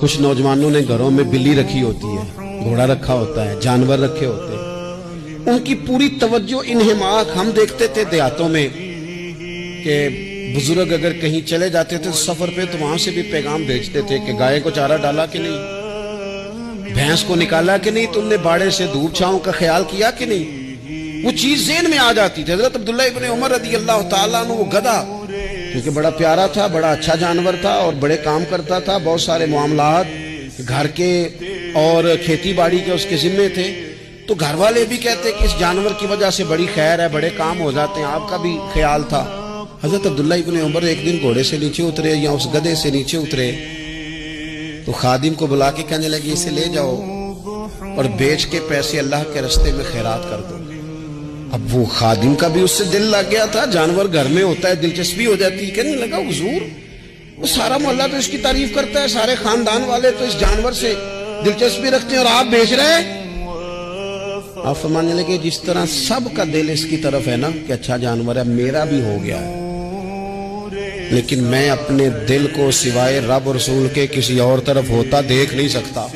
کچھ نوجوانوں نے گھروں میں بلی رکھی ہوتی ہے، گھوڑا رکھا ہوتا ہے، جانور رکھے ہوتے ہیں، ان کی پوری توجہ انہماک ہم دیکھتے تھے دیہاتوں میں کہ بزرگ اگر کہیں چلے جاتے تھے سفر پہ تو وہاں سے بھی پیغام بھیجتے تھے کہ گائے کو چارہ ڈالا کہ نہیں، بھینس کو نکالا کہ نہیں، تم نے باڑے سے دھوپ چھاؤں کا خیال کیا کہ نہیں، وہ چیز ذہن میں آ جاتی تھی۔ حضرت عبداللہ ابن عمر رضی اللہ تعالیٰ عنہ وہ گدھا کیونکہ بڑا پیارا تھا، بڑا اچھا جانور تھا اور بڑے کام کرتا تھا، بہت سارے معاملات گھر کے اور کھیتی باڑی کے اس کے ذمے تھے، تو گھر والے بھی کہتے کہ اس جانور کی وجہ سے بڑی خیر ہے، بڑے کام ہو جاتے ہیں، آپ کا بھی خیال تھا۔ حضرت عبداللہ ابن عمر ایک دن گھوڑے سے نیچے اترے یا اس گدھے سے نیچے اترے تو خادم کو بلا کے کہنے لگے اسے لے جاؤ اور بیچ کے پیسے اللہ کے راستے میں خیرات کر دو۔ اب وہ خادم کا بھی اس سے دل لگ گیا تھا، جانور گھر میں ہوتا ہے دلچسپی ہو جاتی ہے، کہنے لگا حضور وہ سارا محلہ تو اس کی تعریف کرتا ہے، سارے خاندان والے تو اس جانور سے دلچسپی رکھتے ہیں اور آپ بیچ رہے ہیں۔ آپ فرمانے لگے جس طرح سب کا دل اس کی طرف ہے نا کہ اچھا جانور ہے، میرا بھی ہو گیا ہے، لیکن میں اپنے دل کو سوائے رب اور رسول کے کسی اور طرف ہوتا دیکھ نہیں سکتا۔